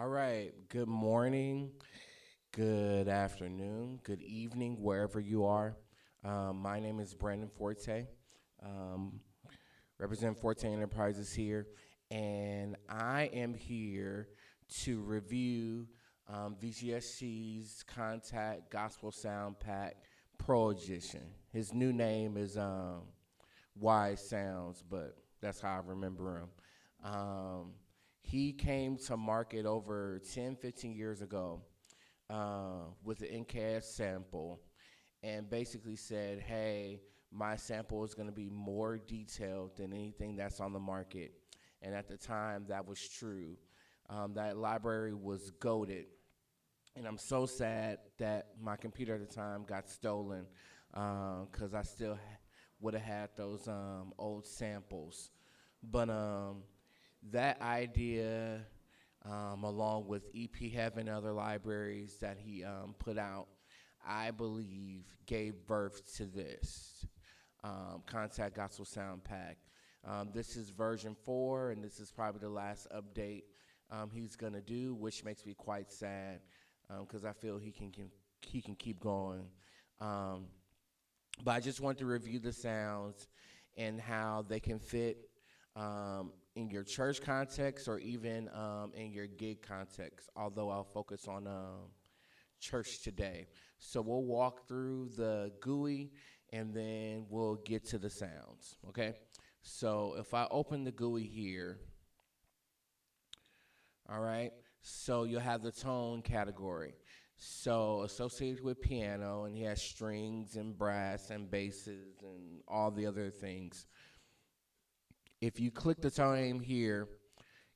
All right. Good morning, good afternoon, good evening, wherever you are. My name is Brandon Forte. Um, represent Forte Enterprises here, and I am here to review VGSG's Contact Gospel Sound Pack Pro Edition. His new name is Wise Sounds, but that's how I remember him. Um, he came to market over 10, 15 years ago with the NKS sample and basically said, hey, my sample is going to be more detailed than anything that's on the market. And at the time, that was true. That library was goated. And I'm so sad that my computer at the time got stolen because I still would have had those old samples. But that idea, along with EP Heaven and other libraries that he put out, I believe gave birth to this Contact Gospel Sound Pack. This is version 4, and this is probably the last update he's gonna do, which makes me quite sad because I feel he can keep going. Um, but I just want to review the sounds and how they can fit in your church context or even in your gig context, although I'll focus on church today. So we'll walk through the GUI and then we'll get to the sounds, okay? So if I open the GUI here, all right, so you'll have the tone category. So associated with piano, and he has strings and brass and basses and all the other things. If you click the tone here,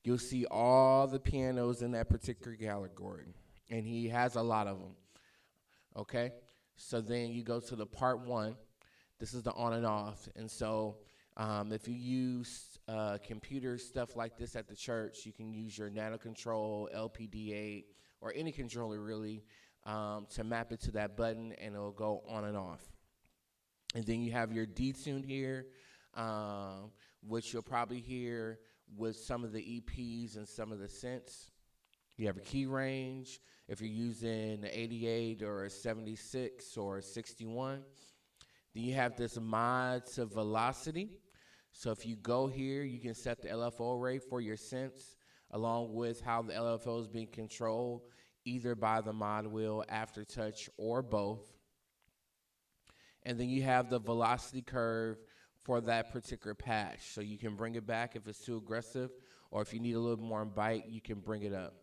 you'll see all the pianos in that particular category, and he has a lot of them. Okay, so then you go to the part 1. This is the on and off, and so if you use computer stuff like this at the church, you can use your Nano Control, LPD8, or any controller really to map it to that button, and it'll go on and off. And then you have your detune here, um, which you'll probably hear with some of the EPs and some of the synths. You have a key range if you're using the 88 or a 76 or a 61. Then you have this mod to velocity. So if you go here, you can set the LFO rate for your synths along with how the LFO is being controlled either by the mod wheel, aftertouch, or both. And then you have the velocity curve for that particular patch. So you can bring it back if it's too aggressive, or if you need a little more bite, you can bring it up.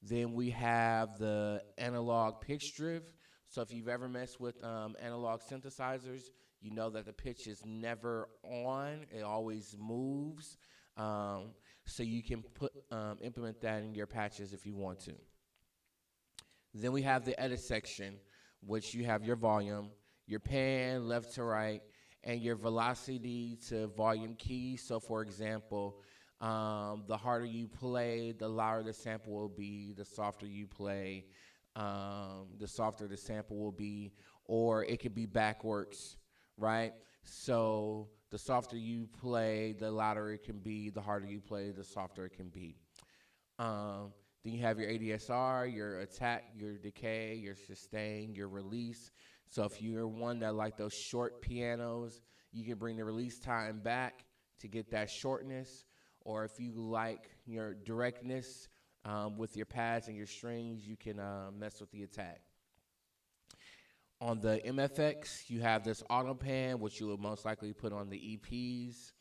Then we have the analog pitch drift. So if you've ever messed with analog synthesizers, you know that the pitch is never on. It always moves. So you can implement that in your patches if you want to. Then we have the edit section, which you have your volume, your pan left to right, and your velocity to volume key. So for example, the harder you play, the louder the sample will be. The softer you play, the softer the sample will be. Or it could be backwards, right? So the softer you play, the louder it can be. The harder you play, the softer it can be. Um, then you have your ADSR, your attack, your decay, your sustain, your release. So if you're one that like those short pianos, you can bring the release time back to get that shortness. Or if you like your directness with your pads and your strings, you can mess with the attack. On the MFX, you have this auto pan, which you will most likely put on the EPs.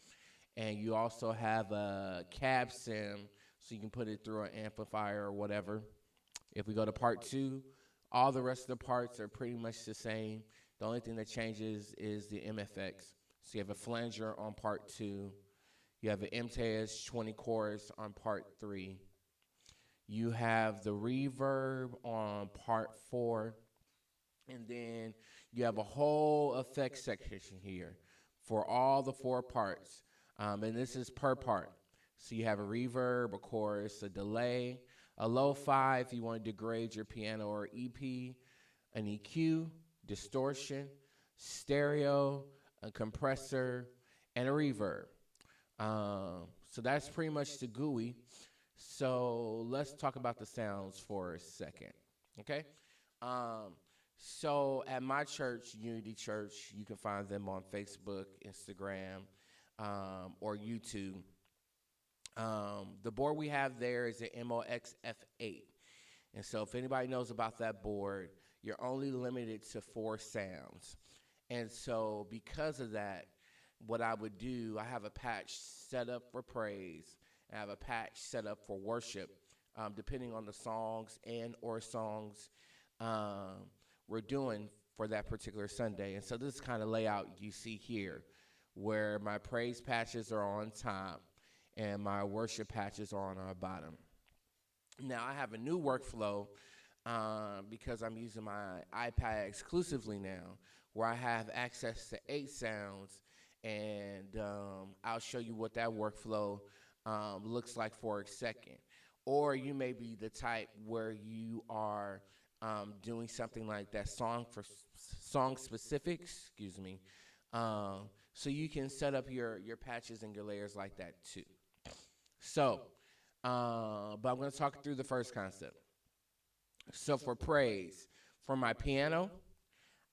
And you also have a cab sim, so you can put it through an amplifier or whatever. If we go to part 2, all the rest of the parts are pretty much the same. The only thing that changes is the MFX. So you have a flanger on part 2. You have an MTS 20 chorus on part 3. You have the reverb on part 4. And then you have a whole effects section here for all the 4 parts. And this is per part. So you have a reverb, a chorus, a delay, a lo-fi if you want to degrade your piano or EP, an EQ, distortion, stereo, a compressor, and a reverb. So that's pretty much the GUI. So let's talk about the sounds for a second, okay? Um, so at my church, Unity Church, you can find them on Facebook, Instagram, or YouTube. The board we have there is an MOXF8. And so if anybody knows about that board, you're only limited to 4 sounds. And so because of that, what I would do, I have a patch set up for praise. I have a patch set up for worship, depending on the songs and or songs we're doing for that particular Sunday. And so this kind of layout you see here, where my praise patches are on top and my worship patches are on our bottom. Now I have a new workflow because I'm using my iPad exclusively now, where I have access to 8 sounds, and I'll show you what that workflow looks like for a second. Or you may be the type where you are doing something like that song specific, excuse me. So you can set up your patches and your layers like that too. So, but I'm going to talk through the first concept. So for praise, for my piano,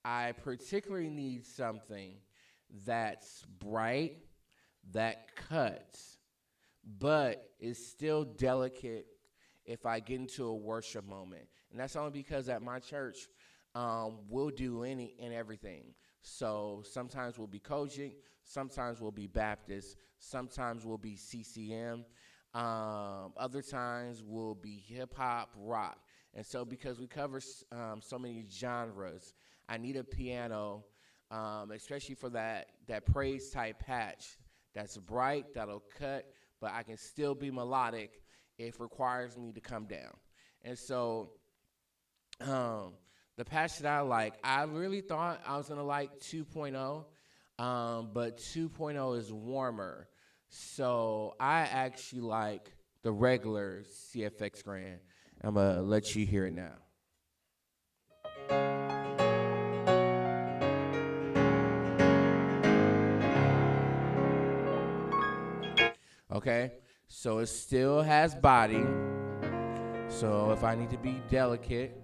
I particularly need something that's bright, that cuts, but is still delicate if I get into a worship moment. And that's only because at my church, we'll do any and everything. So sometimes we'll be Kojic, sometimes we'll be Baptist, sometimes we'll be CCM, other times we'll be hip hop, rock. And so because we cover so many genres, I need a piano, especially for that praise type patch that's bright, that'll cut, but I can still be melodic if it requires me to come down. And so the patch that I really thought I was going to like 2.0, but 2.0 is warmer. So I actually like the regular CFX Grand. I'm going to let you hear it now. Okay, so it still has body. So if I need to be delicate,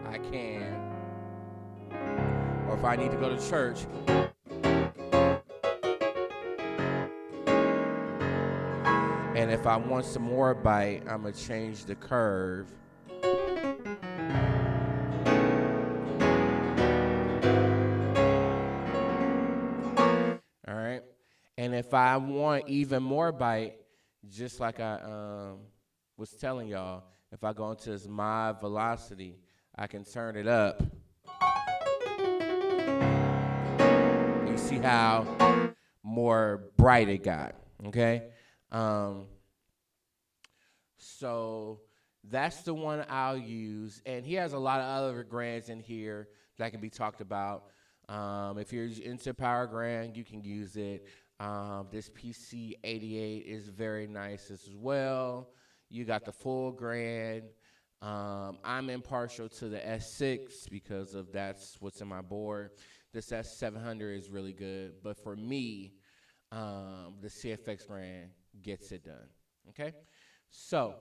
I can. Or if I need to go to church, and if I want some more bite, I'm going to change the curve. All right. And if I want even more bite, just like I was telling y'all, if I go into this mod velocity, I can turn it up. You see how more bright it got, okay? So that's the one I'll use. And he has a lot of other grands in here that can be talked about. If you're into Power Grand, you can use it. This PC88 is very nice as well. You got the full grand. I'm impartial to the S6 because of that's what's in my board. This S700 is really good, but for me, the CFX Grand gets it done. Okay, so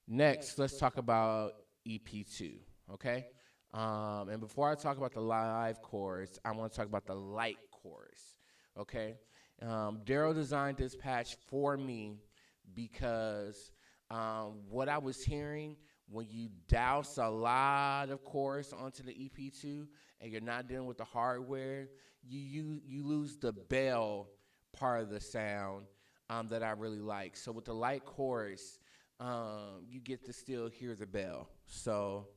next let's talk about EP2. Okay, and before I talk about the live chorus, I want to talk about the light chorus. Okay, Daryl designed this patch for me because what I was hearing, when you douse a lot of chorus onto the EP2 and you're not dealing with the hardware, you lose the bell part of the sound that I really like. So with the light chorus, you get to still hear the bell. So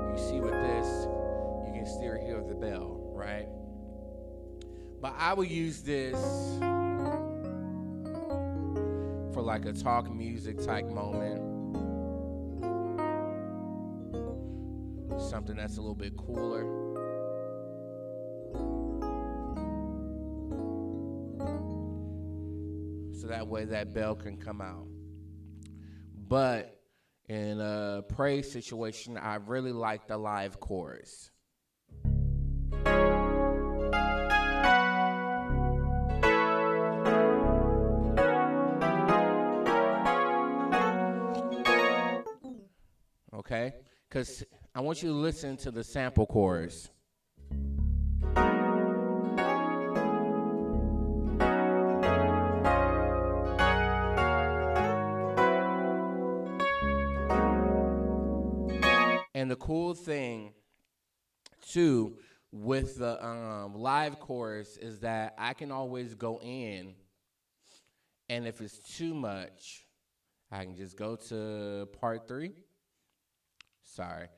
you see with this, you can still hear the bell, right? But I would use this for like a talk music type moment. Something that's a little bit cooler. So that way that bell can come out. But in a praise situation, I really like the live chorus. Okay? Because I want you to listen to the sample chorus. And the cool thing, too, with the live chorus is that I can always go in, and if it's too much, I can just go to part 3. Sorry.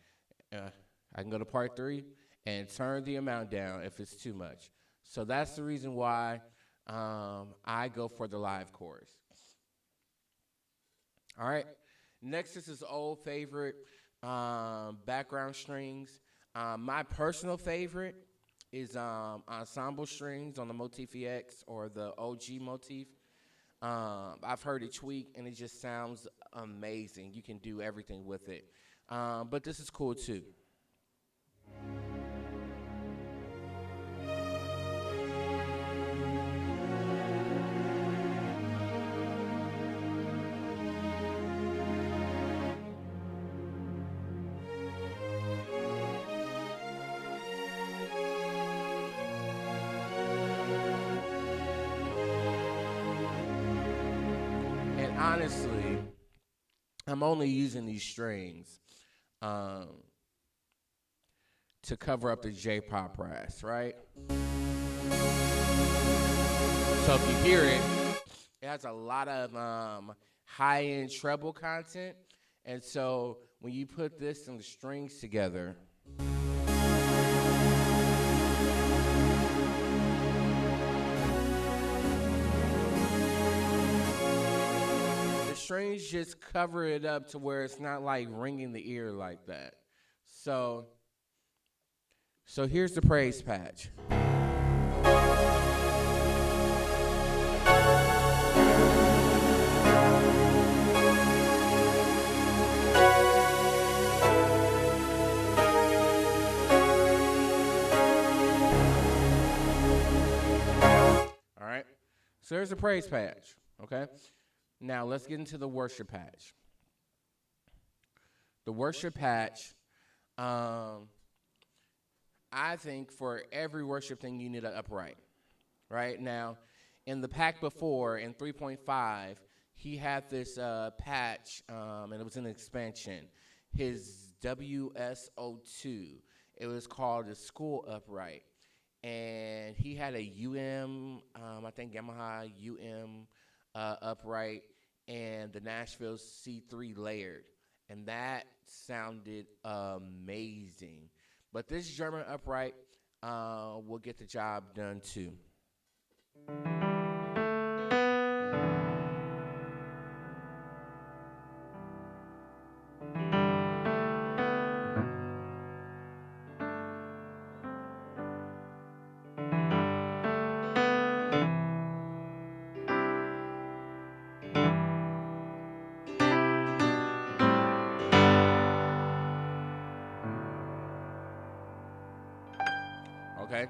I can go to part 3 and turn the amount down if it's too much. So that's the reason why I go for the live chorus. All right. Next is this old favorite, background strings. My personal favorite is ensemble strings on the Motif EX or the OG Motif. I've heard it tweaked, and it just sounds amazing. You can do everything with it. But this is cool, too. And honestly, I'm only using these strings to cover up the J-pop brass, right? So if you hear it, it has a lot of high-end treble content. And so when you put this and the strings together, the strings just cover it up to where it's not like ringing the ear like that. So here's the praise patch. All right. So there's the praise patch. Okay. Now let's get into the worship patch. The worship patch, I think for every worship thing you need an upright. Right now, in the pack before in 3.5, he had this patch, and it was an expansion. His WS02. It was called the School Upright. And he had a I think Yamaha upright, and the Nashville C3 layered. And that sounded amazing. But this German upright will get the job done too. Okay?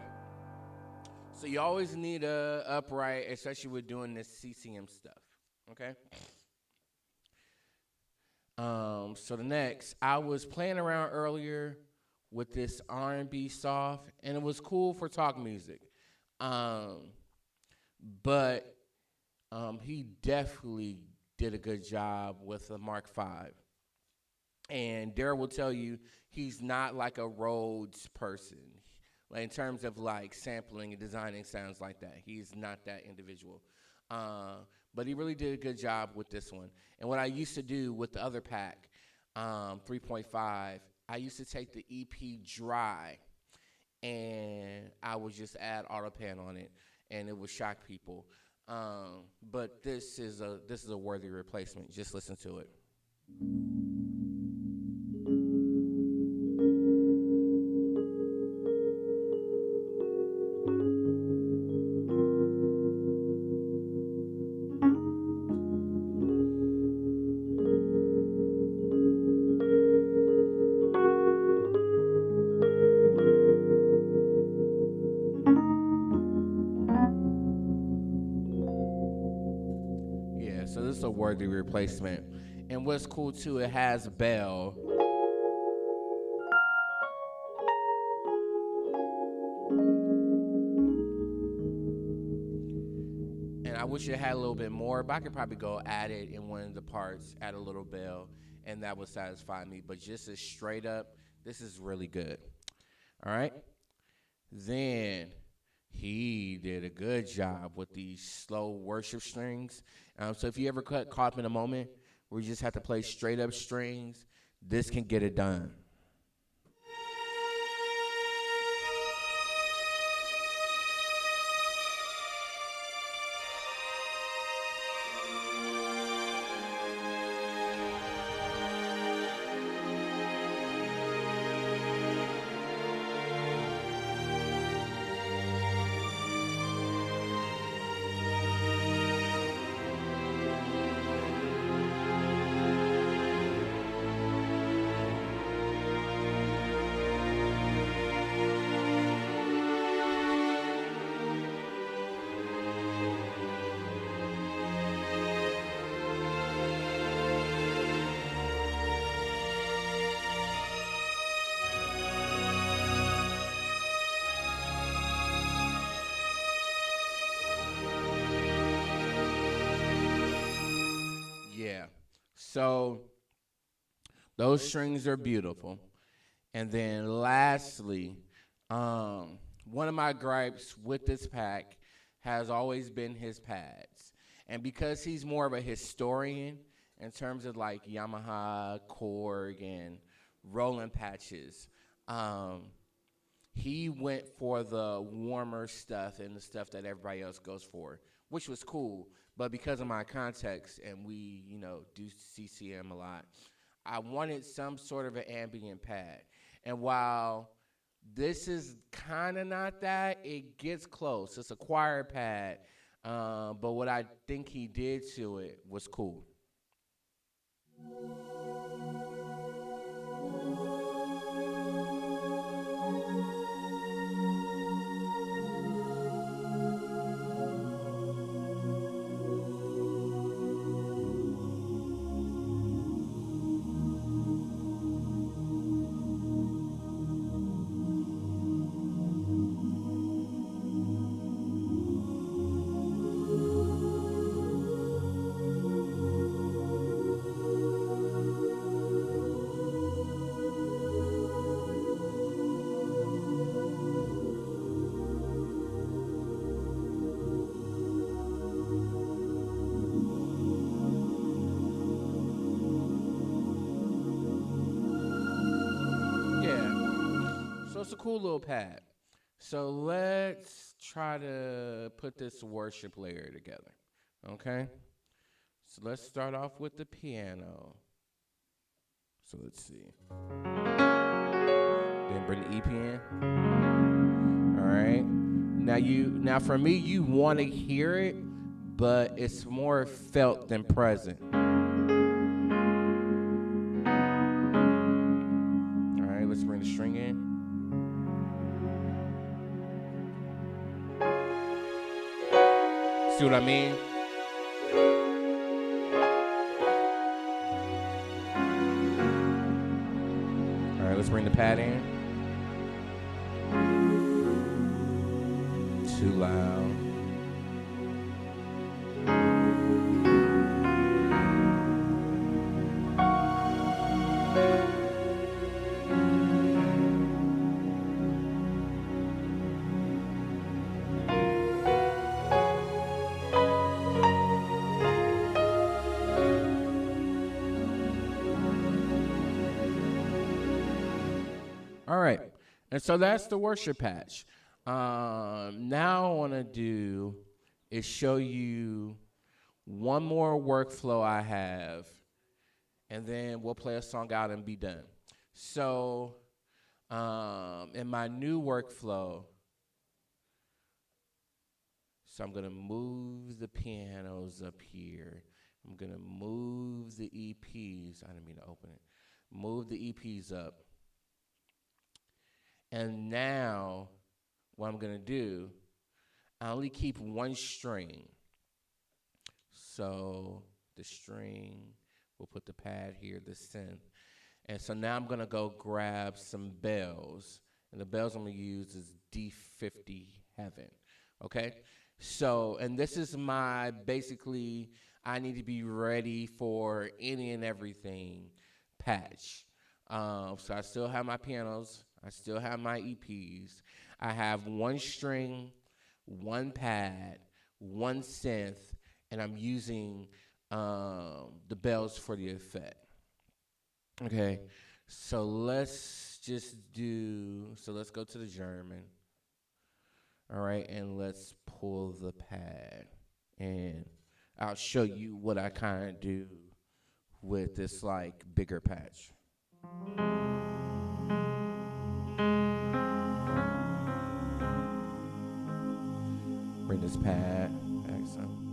So you always need a upright, especially with doing this CCM stuff. Okay? So the next, I was playing around earlier with this R&B soft, and it was cool for talk music. But he definitely did a good job with the Mark V. And Daryl will tell you he's not like a Rhodes person. Like in terms of like sampling and designing sounds like that. He's not that individual. But he really did a good job with this one. And what I used to do with the other pack, 3.5, I used to take the EP dry, and I would just add AutoPan on it, and it would shock people. But this is a worthy replacement. Just listen to it. worthy replacement. And what's cool too, it has a bell. And I wish it had a little bit more, but I could probably go add it in one of the parts, add a little bell, and that would satisfy me. But just as straight up, this is really good. All right. Then he did a good job with these slow worship strings. So if you ever caught up in a moment where you just have to play straight up strings, this can get it done. Yeah. So those strings are beautiful. And then lastly, one of my gripes with this pack has always been his pads. And because he's more of a historian in terms of like Yamaha, Korg, and Roland patches, he went for the warmer stuff and the stuff that everybody else goes for, which was cool. But because of my context, and we, do CCM a lot, I wanted some sort of an ambient pad. And while this is kind of not that, it gets close. It's a choir pad, but what I think he did to it was cool. Yeah. So it's a cool little pad. So let's try to put this worship layer together. Okay? So let's start off with the piano. So let's see. Then bring the EP in. All right. Now for me, you want to hear it, but it's more felt than present. All right, let's bring the string in. See what I mean? All right, let's bring the pad in. Too loud. All right, and so that's the worship patch. Now I want to do is show you one more workflow I have, and then we'll play a song out and be done. So in my new workflow, so I'm going to move the pianos up here. I'm going to move the EPs. I didn't mean to open it. Move the EPs up. And now what I'm going to do, I only keep one string. So the string. We'll put the pad here, the synth. And so now I'm going to go grab some bells. And the bells I'm going to use is D50 Heaven. Okay? So, and this is my, basically, I need to be ready for any and everything patch. So I still have my pianos. I still have my EPs. I have one string, one pad, one synth, and I'm using the bells for the effect. Okay, so let's let's go to the German. All right, and let's pull the pad. And I'll show you what I kind of do with this like bigger patch. Bring this pad back some.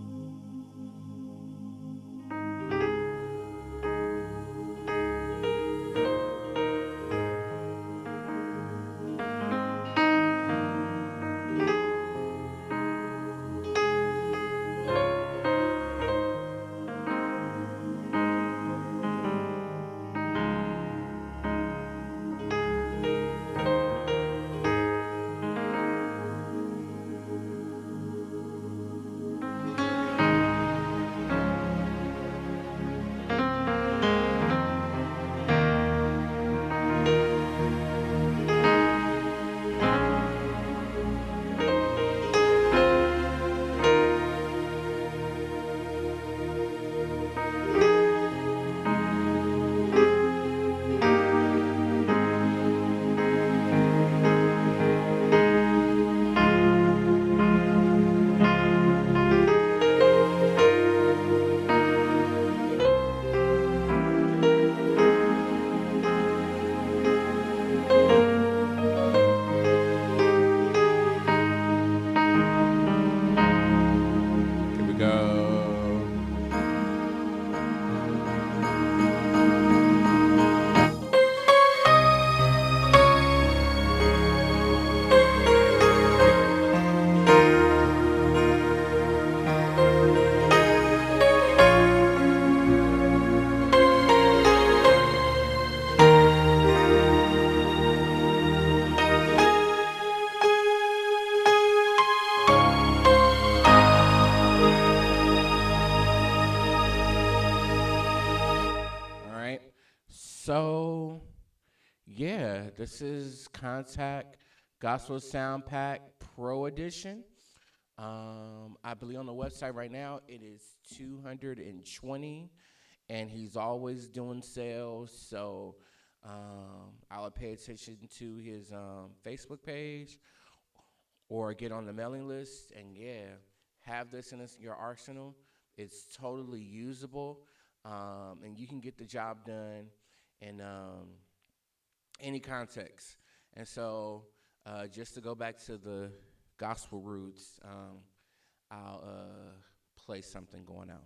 So, yeah, this is Kontakt Gospel Sound Pack Pro Edition. I believe on the website right now it is $220, and he's always doing sales. So I would pay attention to his Facebook page or get on the mailing list, and yeah, have this in your arsenal. It's totally usable, and you can get the job done in any context. And so, just to go back to the gospel roots, I'll play something going out.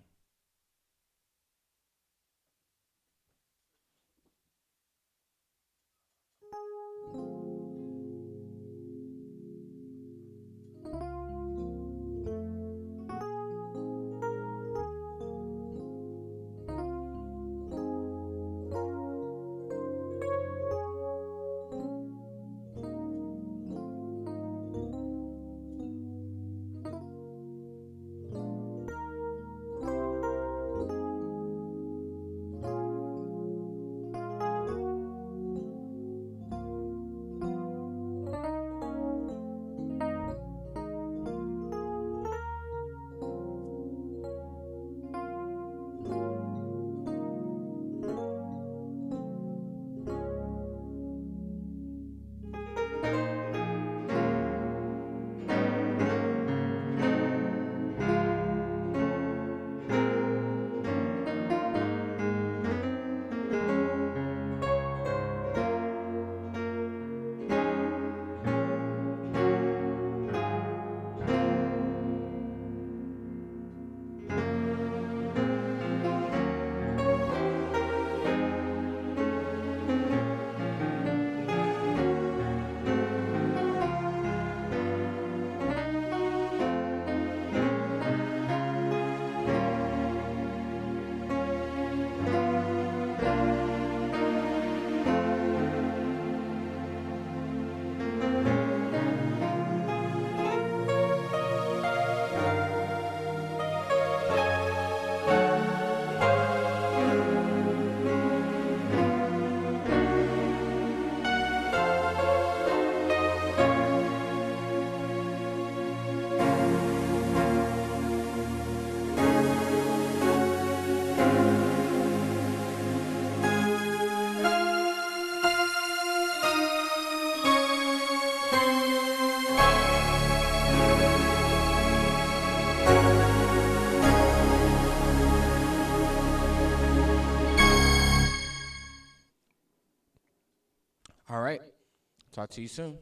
All right. Talk to you soon.